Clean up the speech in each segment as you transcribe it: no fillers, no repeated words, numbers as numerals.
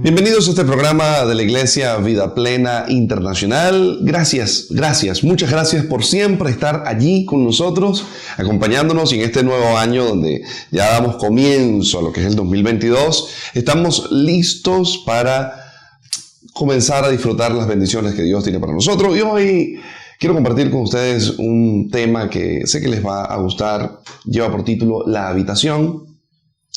Bienvenidos a este programa de la Iglesia Vida Plena Internacional. Gracias, muchas gracias por siempre estar allí con nosotros, acompañándonos, y en este nuevo año donde ya damos comienzo a lo que es el 2022, estamos listos para comenzar a disfrutar las bendiciones que Dios tiene para nosotros. Y hoy quiero compartir con ustedes un tema que sé que les va a gustar. Lleva por título La habitación.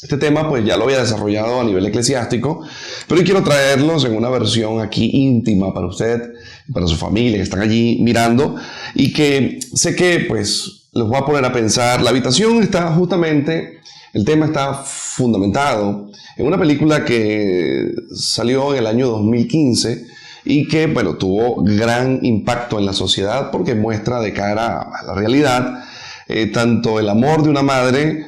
Este tema pues ya lo había desarrollado a nivel eclesiástico, pero hoy quiero traerlos en una versión aquí íntima para usted y para su familia que están allí mirando, y que sé que pues los va a poner a pensar. La habitación está justamente, el tema está fundamentado en una película que salió en el año 2015 y que bueno, tuvo gran impacto en la sociedad porque muestra de cara a la realidad tanto el amor de una madre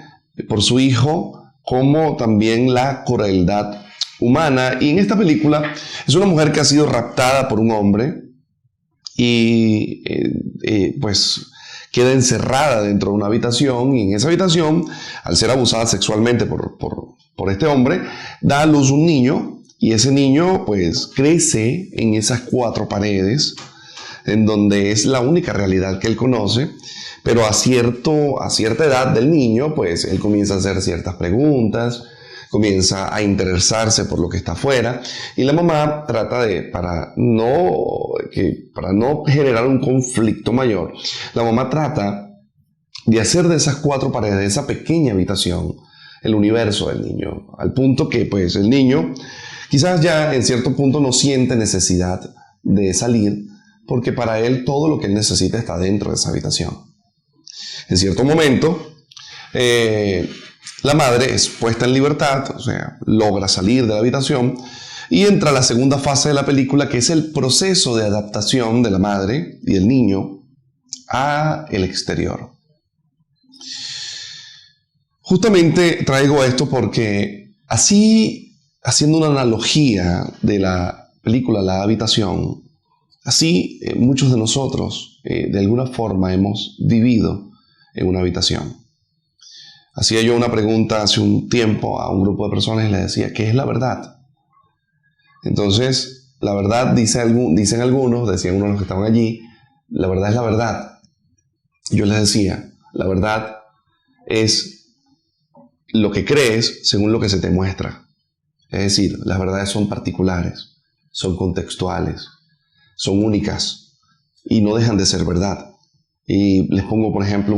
por su hijo, como también la crueldad humana. Y en esta película es una mujer que ha sido raptada por un hombre y pues queda encerrada dentro de una habitación, y en esa habitación, al ser abusada sexualmente por este hombre, da a luz un niño, y ese niño pues crece en esas cuatro paredes, en donde es la única realidad que él conoce. Pero a cierta edad del niño, pues él comienza a hacer ciertas preguntas, comienza a interesarse por lo que está afuera, y la mamá trata de, para no generar un conflicto mayor, la mamá trata de hacer de esas cuatro paredes, de esa pequeña habitación, el universo del niño, al punto que pues el niño quizás ya en cierto punto no siente necesidad de salir, porque para él todo lo que él necesita está dentro de esa habitación. En cierto momento, la madre es puesta en libertad, o sea, logra salir de la habitación, y entra la segunda fase de la película, que es el proceso de adaptación de la madre y el niño a el exterior. Justamente traigo esto porque así, haciendo una analogía de la película La habitación, así muchos de nosotros de alguna forma hemos vivido en una habitación. Hacía yo una pregunta hace un tiempo a un grupo de personas y les decía, ¿qué es la verdad? Entonces, la verdad, decían unos de los que estaban allí, la verdad es la verdad. Yo les decía, la verdad es lo que crees según lo que se te muestra. Es decir, las verdades son particulares, son contextuales, son únicas y no dejan de ser verdad. Y les pongo, por ejemplo,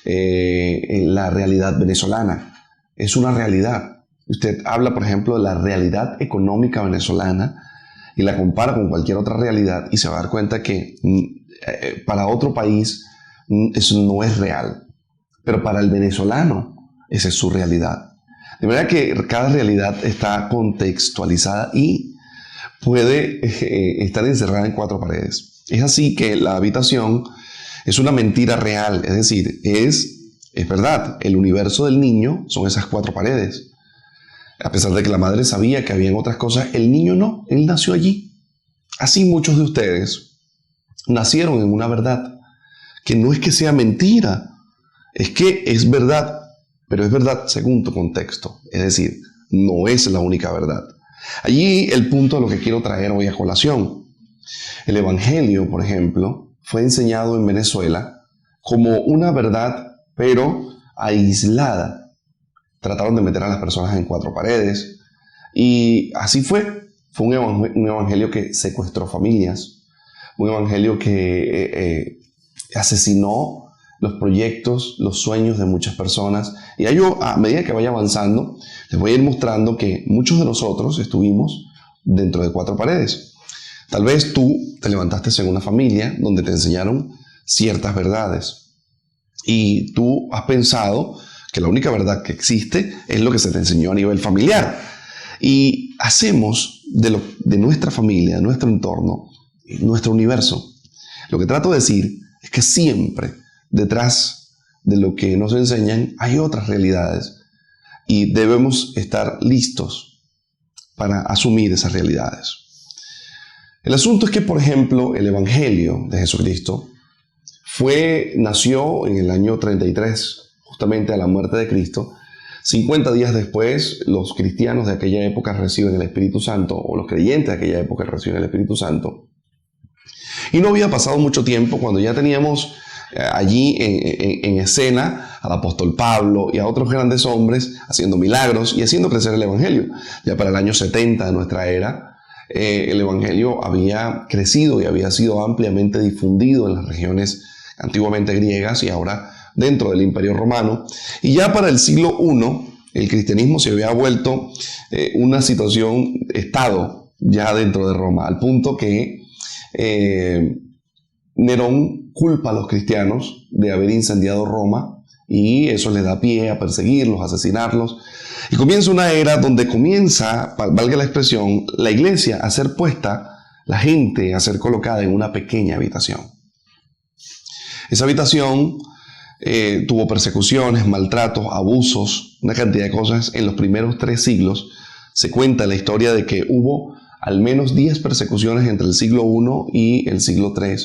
la realidad venezolana. Es una realidad. Usted habla, por ejemplo, de la realidad económica venezolana y la compara con cualquier otra realidad y se va a dar cuenta que para otro país eso no es real. Pero para el venezolano esa es su realidad. De manera que cada realidad está contextualizada y puede estar encerrada en cuatro paredes. Es así que la habitación es una mentira real, es decir, es verdad, el universo del niño son esas cuatro paredes. A pesar de que la madre sabía que habían otras cosas, el niño no, él nació allí. Así muchos de ustedes nacieron en una verdad, que no es que sea mentira, es que es verdad, pero es verdad según tu contexto, es decir, no es la única verdad. Allí el punto de lo que quiero traer hoy a colación. El Evangelio, por ejemplo, fue enseñado en Venezuela como una verdad, pero aislada. Trataron de meter a las personas en cuatro paredes y así fue. Fue un evangelio que secuestró familias, un evangelio que asesinó los proyectos, los sueños de muchas personas. Y yo, a medida que vaya avanzando, les voy a ir mostrando que muchos de nosotros estuvimos dentro de cuatro paredes. Tal vez tú te levantaste en una familia donde te enseñaron ciertas verdades y tú has pensado que la única verdad que existe es lo que se te enseñó a nivel familiar, y hacemos de nuestra familia, de nuestro entorno, nuestro universo. Lo que trato de decir es que siempre detrás de lo que nos enseñan hay otras realidades y debemos estar listos para asumir esas realidades. El asunto es que, por ejemplo, el Evangelio de Jesucristo nació en el año 33, justamente a la muerte de Cristo, 50 días después, los cristianos de aquella época reciben el Espíritu Santo, o los creyentes de aquella época reciben el Espíritu Santo. Y no había pasado mucho tiempo cuando ya teníamos allí en escena al apóstol Pablo y a otros grandes hombres haciendo milagros y haciendo crecer el Evangelio. Ya para el año 70 de nuestra era, el Evangelio había crecido y había sido ampliamente difundido en las regiones antiguamente griegas y ahora dentro del Imperio Romano. Y ya para el siglo I, el cristianismo se había vuelto una situación, estado ya dentro de Roma, al punto que Nerón culpa a los cristianos de haber incendiado Roma y eso les da pie a perseguirlos, a asesinarlos. Y comienza una era donde comienza, valga la expresión, la iglesia a ser puesta, la gente a ser colocada en una pequeña habitación. Esa habitación tuvo persecuciones, maltratos, abusos, una cantidad de cosas. En los primeros 3 siglos se cuenta la historia de que hubo al menos 10 persecuciones entre el siglo I y el siglo III.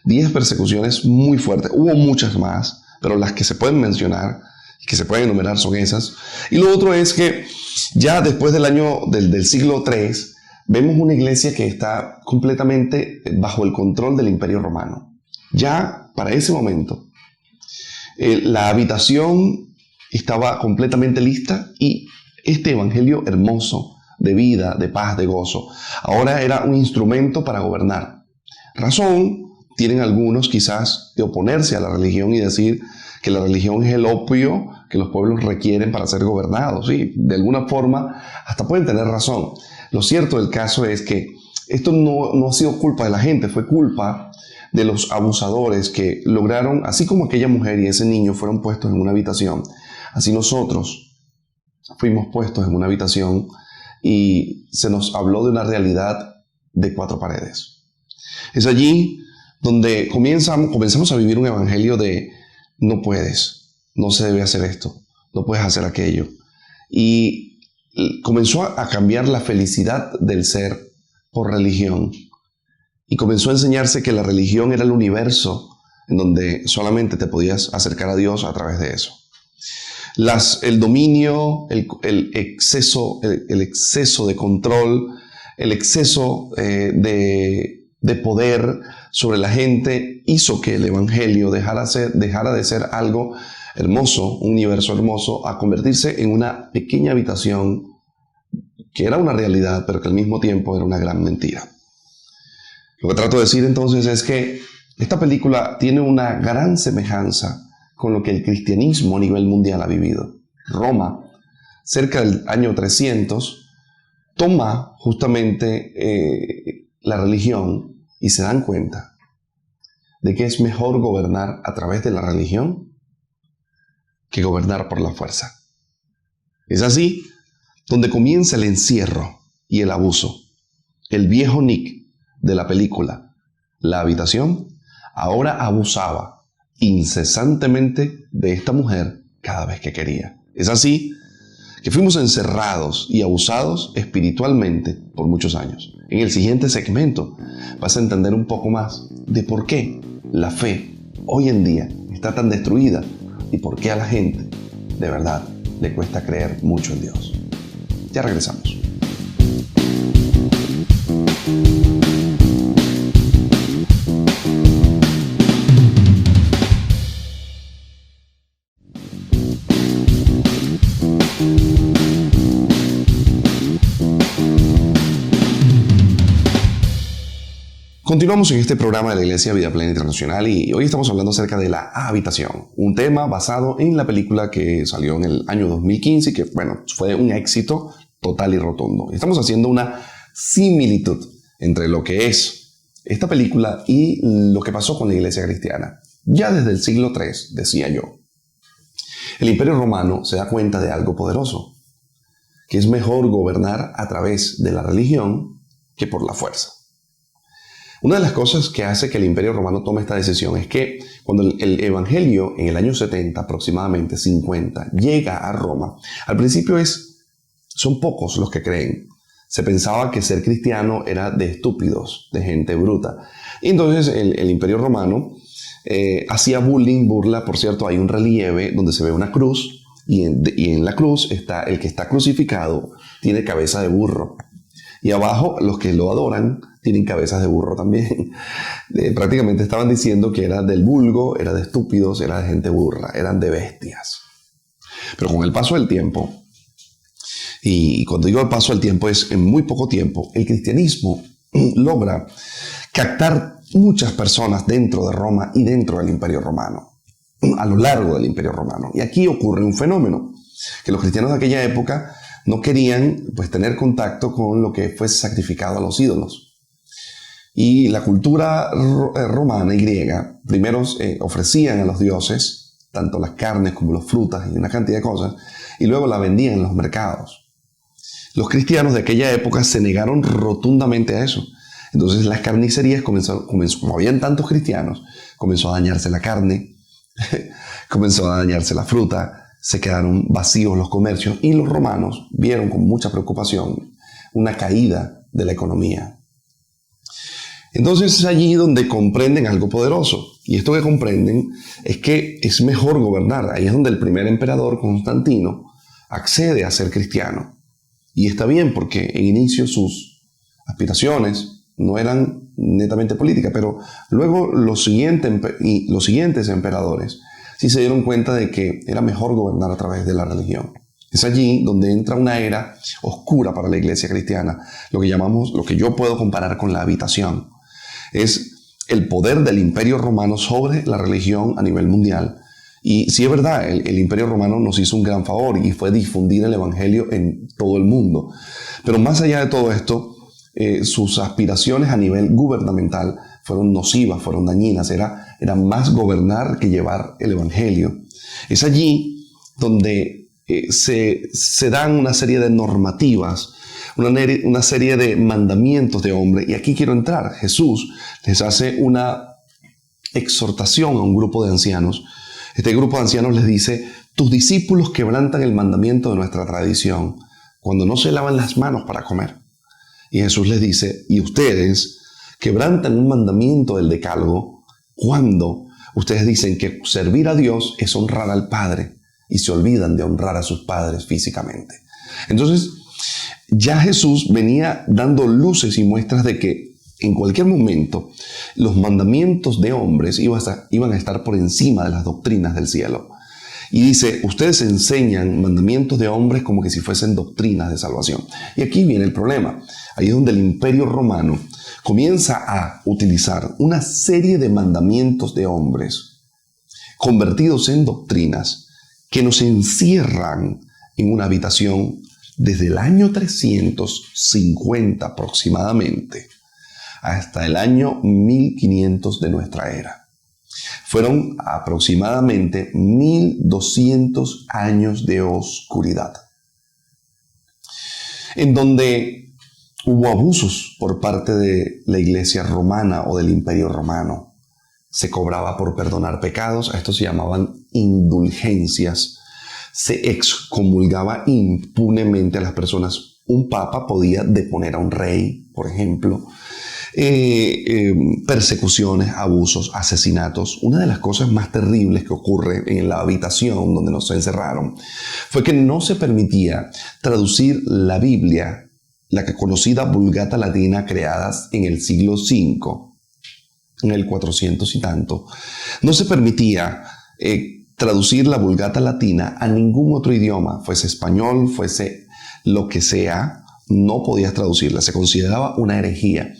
10 persecuciones muy fuertes. Hubo muchas más, pero las que se pueden mencionar y que se pueden enumerar son esas. Y lo otro es que ya después del siglo III vemos una iglesia que está completamente bajo el control del Imperio Romano. Ya para ese momento la habitación estaba completamente lista y este evangelio hermoso de vida, de paz, de gozo, ahora era un instrumento para gobernar. Razón tienen algunos quizás de oponerse a la religión y decir que la religión es el opio que los pueblos requieren para ser gobernados. Sí, de alguna forma hasta pueden tener razón. Lo cierto del caso es que esto no ha sido culpa de la gente, fue culpa de los abusadores que lograron, así como aquella mujer y ese niño fueron puestos en una habitación, así nosotros fuimos puestos en una habitación y se nos habló de una realidad de 4 paredes. Es allí donde comenzamos a vivir un evangelio de no puedes, no se debe hacer esto, no puedes hacer aquello. Y comenzó a cambiar la felicidad del ser por religión. Y comenzó a enseñarse que la religión era el universo en donde solamente te podías acercar a Dios a través de eso. El dominio, el exceso de control, el exceso de poder sobre la gente hizo que el evangelio dejara de ser algo hermoso, un universo hermoso, a convertirse en una pequeña habitación que era una realidad, pero que al mismo tiempo era una gran mentira. Lo que trato de decir entonces es que esta película tiene una gran semejanza con lo que el cristianismo a nivel mundial ha vivido. Roma, cerca del año 300, toma justamente la religión y se dan cuenta de que es mejor gobernar a través de la religión que gobernar por la fuerza. Es así donde comienza el encierro y el abuso. El viejo Nick de la película La Habitación ahora abusaba incesantemente de esta mujer cada vez que quería. Es así que fuimos encerrados y abusados espiritualmente por muchos años. En el siguiente segmento vas a entender un poco más de por qué la fe hoy en día está tan destruida y por qué a la gente de verdad le cuesta creer mucho en Dios. Ya regresamos. Continuamos en este programa de la Iglesia Vida Plena Internacional y hoy estamos hablando acerca de la habitación, un tema basado en la película que salió en el año 2015 y que, fue un éxito total y rotundo. Estamos haciendo una similitud entre lo que es esta película y lo que pasó con la Iglesia cristiana. Ya desde el siglo III, decía yo, el Imperio Romano se da cuenta de algo poderoso, que es mejor gobernar a través de la religión que por la fuerza. Una de las cosas que hace que el Imperio Romano tome esta decisión es que cuando el Evangelio en el año 70, aproximadamente 50, llega a Roma, al principio son pocos los que creen. Se pensaba que ser cristiano era de estúpidos, de gente bruta. Y entonces el Imperio Romano hacía bullying, burla. Por cierto, hay un relieve donde se ve una cruz y en la cruz está el que está crucificado, tiene cabeza de burro. Y abajo los que lo adoran tienen cabezas de burro también. Prácticamente estaban diciendo que era del vulgo, era de estúpidos, era de gente burra, eran de bestias. Pero con el paso del tiempo, y cuando digo el paso del tiempo es en muy poco tiempo, el cristianismo logra captar muchas personas dentro de Roma y dentro del Imperio Romano, a lo largo del Imperio Romano. Y aquí ocurre un fenómeno, que los cristianos de aquella época no querían pues, tener contacto con lo que fuese sacrificado a los ídolos. Y la cultura romana y griega primero ofrecían a los dioses tanto las carnes como las frutas y una cantidad de cosas, y luego la vendían en los mercados. Los cristianos de aquella época se negaron rotundamente a eso. Entonces las carnicerías comenzó, como habían tantos cristianos, comenzó a dañarse la carne, comenzó a dañarse la fruta, se quedaron vacíos los comercios y los romanos vieron con mucha preocupación una caída de la economía. Entonces es allí donde comprenden algo poderoso. Y esto que comprenden es que es mejor gobernar. Ahí es donde el primer emperador, Constantino, accede a ser cristiano. Y está bien porque en inicio sus aspiraciones no eran netamente políticas, pero luego los siguientes emperadores sí se dieron cuenta de que era mejor gobernar a través de la religión. Es allí donde entra una era oscura para la iglesia cristiana, lo que yo puedo comparar con la habitación. Es el poder del Imperio Romano sobre la religión a nivel mundial. Y sí es verdad, el Imperio Romano nos hizo un gran favor y fue difundir el Evangelio en todo el mundo. Pero más allá de todo esto, sus aspiraciones a nivel gubernamental fueron nocivas, fueron dañinas. Era más gobernar que llevar el Evangelio. Es allí donde se dan una serie de normativas, una serie de mandamientos de hombre. Y aquí quiero entrar. Jesús les hace una exhortación a un grupo de ancianos. Este grupo de ancianos les dice: tus discípulos quebrantan el mandamiento de nuestra tradición cuando no se lavan las manos para comer. Y Jesús les dice: y ustedes quebrantan un mandamiento del decálogo cuando ustedes dicen que servir a Dios es honrar al Padre y se olvidan de honrar a sus padres físicamente. Entonces, ya Jesús venía dando luces y muestras de que en cualquier momento los mandamientos de hombres iban a estar por encima de las doctrinas del cielo. Y dice: ustedes enseñan mandamientos de hombres como que si fuesen doctrinas de salvación. Y aquí viene el problema. Ahí es donde el Imperio Romano comienza a utilizar una serie de mandamientos de hombres convertidos en doctrinas que nos encierran en una habitación desde el año 350 aproximadamente hasta el año 1500 de nuestra era. Fueron aproximadamente 1200 años de oscuridad, en donde hubo abusos por parte de la iglesia romana o del Imperio Romano. Se cobraba por perdonar pecados, a esto se llamaban indulgencias. Se excomulgaba impunemente a las personas. Un papa podía deponer a un rey, por ejemplo. Persecuciones, abusos, asesinatos. Una de las cosas más terribles que ocurre en la habitación donde nos encerraron fue que no se permitía traducir la Biblia, la que conocida Vulgata Latina, creadas en el siglo V, en el 400 y tanto. No se permitía traducir la Vulgata Latina a ningún otro idioma, fuese español, fuese lo que sea, no podías traducirla, se consideraba una herejía.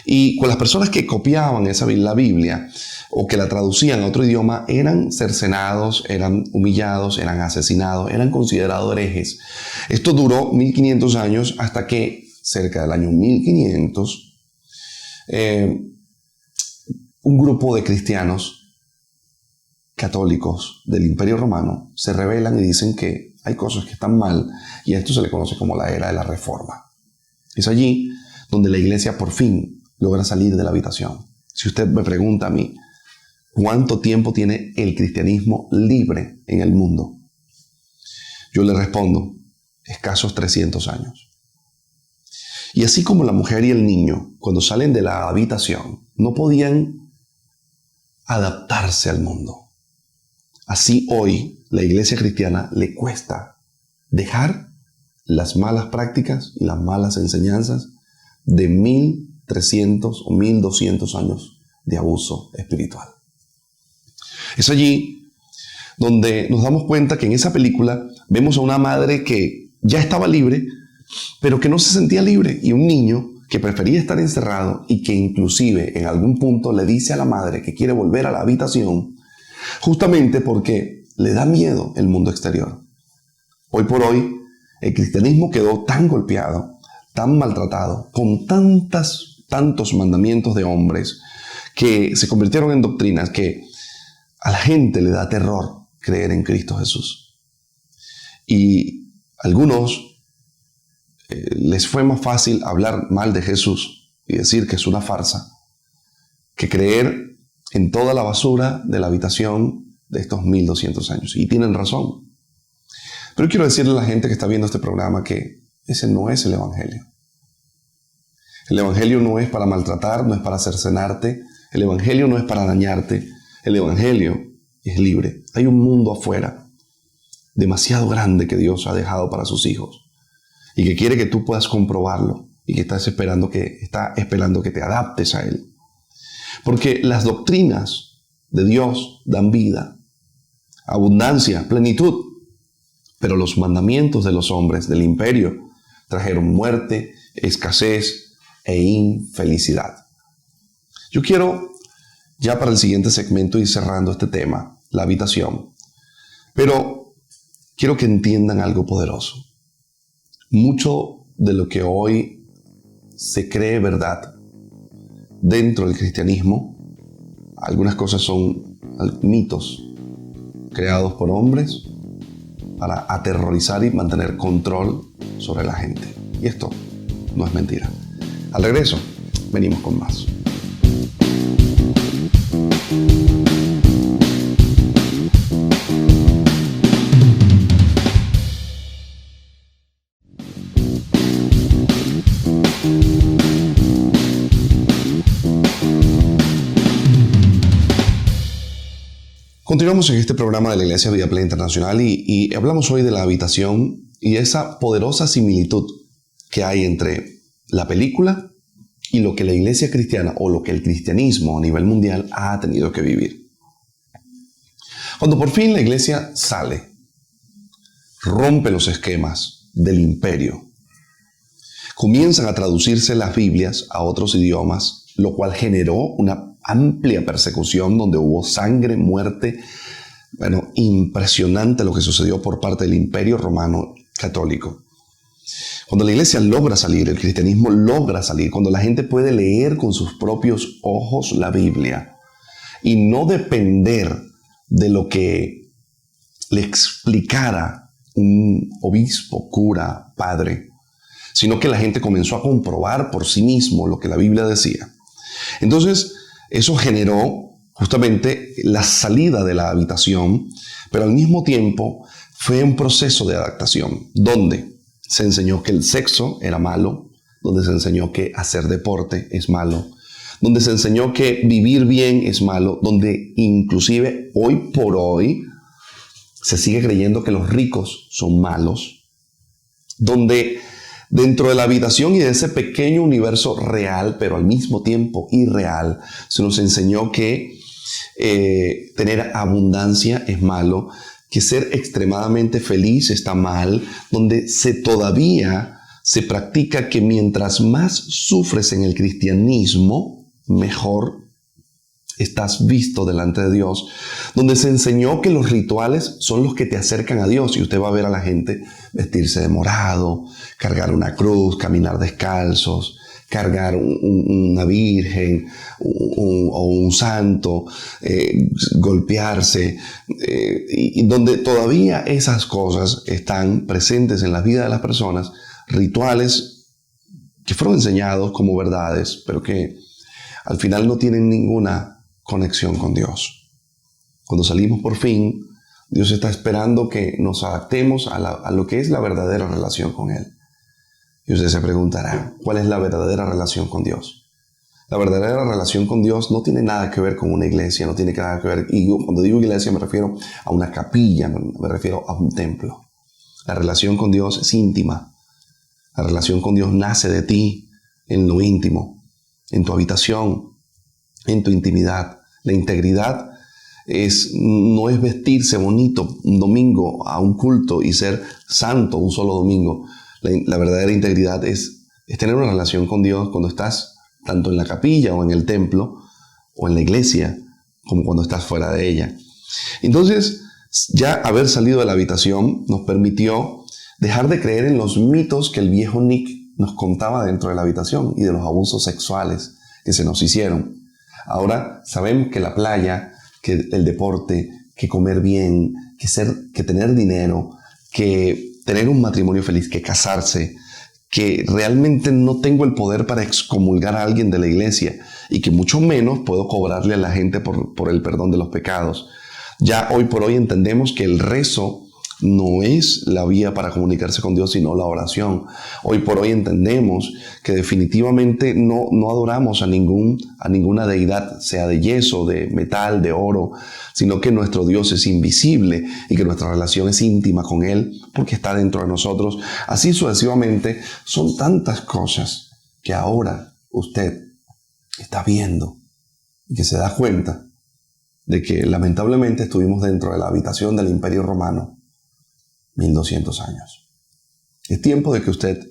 Y con las personas que copiaban la Biblia o que la traducían a otro idioma eran cercenados, eran humillados, eran asesinados, eran considerados herejes. Esto duró 1500 años hasta que cerca del año 1500 un grupo de cristianos católicos del Imperio Romano se rebelan y dicen que hay cosas que están mal, y a esto se le conoce como la era de la Reforma. Es allí donde la iglesia por fin logra salir de la habitación. Si usted me pregunta a mí, ¿cuánto tiempo tiene el cristianismo libre en el mundo? Yo le respondo, escasos 300 años. Y así como la mujer y el niño, cuando salen de la habitación, no podían adaptarse al mundo. Así hoy la iglesia cristiana le cuesta dejar las malas prácticas y las malas enseñanzas de 1300 o 1200 años de abuso espiritual. Es allí donde nos damos cuenta que en esa película vemos a una madre que ya estaba libre, pero que no se sentía libre, y un niño que prefería estar encerrado y que inclusive en algún punto le dice a la madre que quiere volver a la habitación justamente porque le da miedo el mundo exterior. Hoy por hoy, el cristianismo quedó tan golpeado, tan maltratado, con tantos mandamientos de hombres que se convirtieron en doctrinas que a la gente le da terror creer en Cristo Jesús. Y a algunos les fue más fácil hablar mal de Jesús y decir que es una farsa que creer en toda la basura de la habitación de estos 1200 años. Y tienen razón. Pero quiero decirle a la gente que está viendo este programa que ese no es el Evangelio. El Evangelio no es para maltratar, no es para cercenarte. El Evangelio no es para dañarte. El Evangelio es libre. Hay un mundo afuera demasiado grande que Dios ha dejado para sus hijos y que quiere que tú puedas comprobarlo y que está esperando que te adaptes a él. Porque las doctrinas de Dios dan vida, abundancia, plenitud, pero los mandamientos de los hombres del imperio trajeron muerte, escasez e infelicidad. Yo quiero, ya para el siguiente segmento, ir cerrando este tema, la habitación, pero quiero que entiendan algo poderoso. Mucho de lo que hoy se cree verdad dentro del cristianismo, algunas cosas son mitos creados por hombres para aterrorizar y mantener control sobre la gente. Y esto no es mentira. Al regreso, venimos con más. Continuamos en este programa de la Iglesia Vida Plena Internacional y hablamos hoy de la habitación y esa poderosa similitud que hay entre la película y lo que la iglesia cristiana o lo que el cristianismo a nivel mundial ha tenido que vivir. Cuando por fin la iglesia sale, rompe los esquemas del imperio, comienzan a traducirse las Biblias a otros idiomas, lo cual generó una amplia persecución donde hubo sangre, muerte. Bueno, impresionante lo que sucedió por parte del Imperio Romano Católico. Cuando la iglesia logra salir, el cristianismo logra salir, cuando la gente puede leer con sus propios ojos la Biblia y no depender de lo que le explicara un obispo, cura, padre, sino que la gente comenzó a comprobar por sí mismo lo que la Biblia decía. Entonces, eso generó justamente la salida de la habitación, pero al mismo tiempo fue un proceso de adaptación, donde se enseñó que el sexo era malo, donde se enseñó que hacer deporte es malo, donde se enseñó que vivir bien es malo, donde inclusive hoy por hoy se sigue creyendo que los ricos son malos, donde dentro de la habitación y de ese pequeño universo real, pero al mismo tiempo irreal, se nos enseñó que tener abundancia es malo, que ser extremadamente feliz está mal, donde todavía se practica que mientras más sufres en el cristianismo, mejor estás visto delante de Dios, donde se enseñó que los rituales son los que te acercan a Dios y usted va a ver a la gente vestirse de morado, cargar una cruz, caminar descalzos, cargar una virgen o un santo, golpearse, y donde todavía esas cosas están presentes en la vida de las personas, rituales que fueron enseñados como verdades, pero que al final no tienen ninguna conexión con Dios. Cuando salimos por fin, Dios está esperando que nos adaptemos a lo que es la verdadera relación con Él. Y usted se preguntará, ¿cuál es la verdadera relación con Dios? La verdadera relación con Dios no tiene nada que ver con una iglesia, no tiene nada que ver, y yo, cuando digo iglesia me refiero a una capilla, me refiero a un templo. La relación con Dios es íntima. La relación con Dios nace de ti en lo íntimo, en tu habitación, en tu intimidad. La integridad no es vestirse bonito un domingo a un culto y ser santo un solo domingo. La verdadera integridad es tener una relación con Dios cuando estás tanto en la capilla o en el templo o en la iglesia, como cuando estás fuera de ella. Entonces, ya haber salido de la habitación nos permitió dejar de creer en los mitos que el viejo Nick nos contaba dentro de la habitación y de los abusos sexuales que se nos hicieron. Ahora sabemos que la playa, que el deporte, que comer bien, que tener dinero, que tener un matrimonio feliz, que casarse, que realmente no tengo el poder para excomulgar a alguien de la iglesia y que mucho menos puedo cobrarle a la gente por el perdón de los pecados. Ya hoy por hoy entendemos que el rezo no es la vía para comunicarse con Dios, sino la oración. Hoy por hoy entendemos que definitivamente no adoramos a ninguna deidad, sea de yeso, de metal, de oro, sino que nuestro Dios es invisible y que nuestra relación es íntima con Él porque está dentro de nosotros. Así sucesivamente, son tantas cosas que ahora usted está viendo y que se da cuenta de que lamentablemente estuvimos dentro de la habitación del Imperio Romano 1200 años. Es tiempo de que usted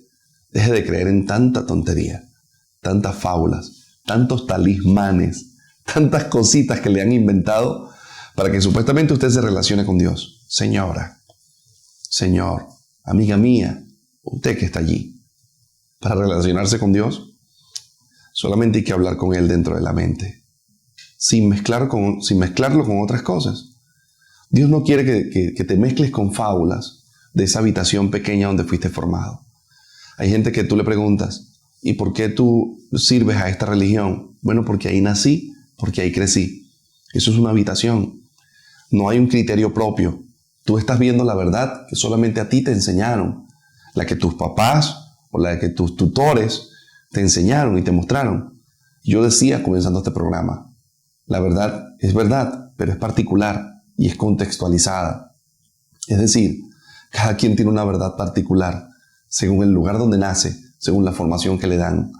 deje de creer en tanta tontería, tantas fábulas, tantos talismanes, tantas cositas que le han inventado para que supuestamente usted se relacione con Dios. Señora, señor, amiga mía, usted que está allí, para relacionarse con Dios, solamente hay que hablar con Él dentro de la mente, sin mezclarlo con otras cosas. Dios no quiere que te mezcles con fábulas de esa habitación pequeña donde fuiste formado. Hay gente que tú le preguntas, ¿y por qué tú sirves a esta religión? Bueno, porque ahí nací, porque ahí crecí. Eso es una habitación. No hay un criterio propio. Tú estás viendo la verdad que solamente a ti te enseñaron, la que tus papás o la que tus tutores te enseñaron y te mostraron. Yo decía, comenzando este programa, la verdad, pero es particular y es contextualizada. Es decir, cada quien tiene una verdad particular según el lugar donde nace, según la formación que le dan.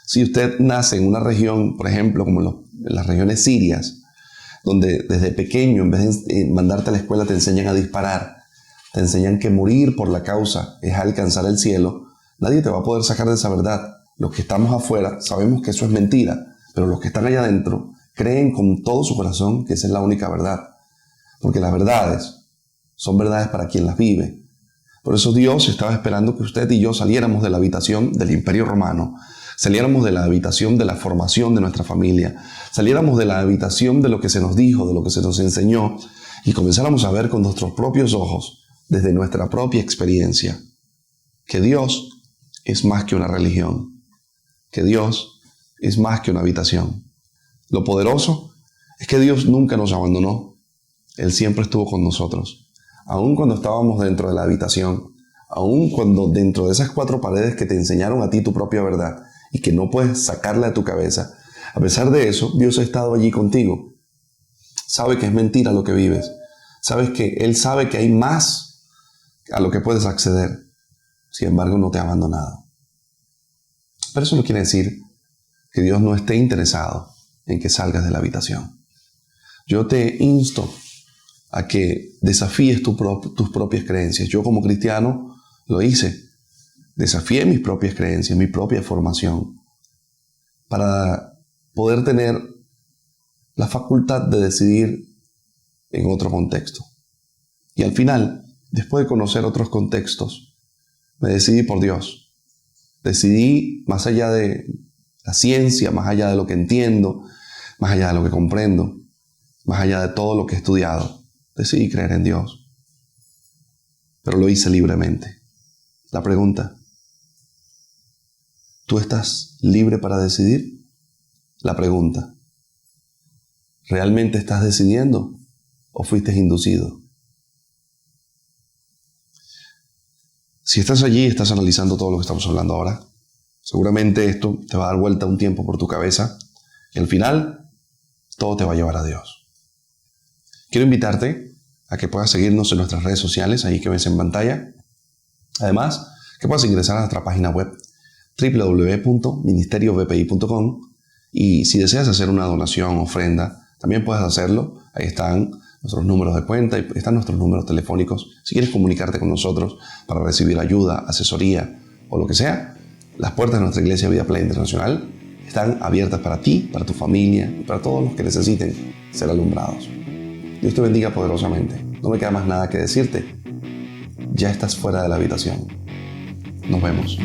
Si usted nace en una región, por ejemplo, como en las regiones sirias, donde desde pequeño, en vez de mandarte a la escuela, te enseñan a disparar, te enseñan que morir por la causa es alcanzar el cielo, nadie te va a poder sacar de esa verdad. Los que estamos afuera sabemos que eso es mentira, pero los que están allá adentro creen con todo su corazón que esa es la única verdad. Porque las verdades son verdades para quien las vive. Por eso Dios estaba esperando que usted y yo saliéramos de la habitación del Imperio Romano, saliéramos de la habitación de la formación de nuestra familia, saliéramos de la habitación de lo que se nos dijo, de lo que se nos enseñó, y comenzáramos a ver con nuestros propios ojos, desde nuestra propia experiencia, que Dios es más que una religión, que Dios es más que una habitación. Lo poderoso es que Dios nunca nos abandonó. Él siempre estuvo con nosotros, aun cuando estábamos dentro de la habitación, aun cuando dentro de esas 4 paredes que te enseñaron a ti tu propia verdad y que no puedes sacarla de tu cabeza. A pesar de eso, Dios ha estado allí contigo. Sabe que es mentira lo que vives. Él sabe que hay más a lo que puedes acceder. Sin embargo, no te ha abandonado. Pero eso no quiere decir que Dios no esté interesado en que salgas de la habitación. Yo te insto a que desafíes tus propias creencias. Yo como cristiano lo hice. Desafié mis propias creencias, mi propia formación, para poder tener la facultad de decidir en otro contexto. Y al final, después de conocer otros contextos, me decidí por Dios. Decidí más allá de la ciencia, más allá de lo que entiendo, más allá de lo que comprendo, más allá de todo lo que he estudiado. Decidí creer en Dios, pero lo hice libremente. La pregunta, ¿tú estás libre para decidir? La pregunta, ¿realmente estás decidiendo o fuiste inducido? Si estás allí, estás analizando todo lo que estamos hablando ahora, Seguramente esto te va a dar vuelta un tiempo por tu cabeza y al final todo te va a llevar a Dios. Quiero invitarte a que puedas seguirnos en nuestras redes sociales, ahí que ves en pantalla. Además, que puedas ingresar a nuestra página web www.ministeriovpi.com y si deseas hacer una donación, ofrenda, también puedes hacerlo. Ahí están nuestros números de cuenta y están nuestros números telefónicos. Si quieres comunicarte con nosotros para recibir ayuda, asesoría o lo que sea, las puertas de nuestra Iglesia Vida Plena Internacional están abiertas para ti, para tu familia y para todos los que necesiten ser alumbrados. Dios te bendiga poderosamente. No me queda más nada que decirte. Ya estás fuera de la habitación. Nos vemos.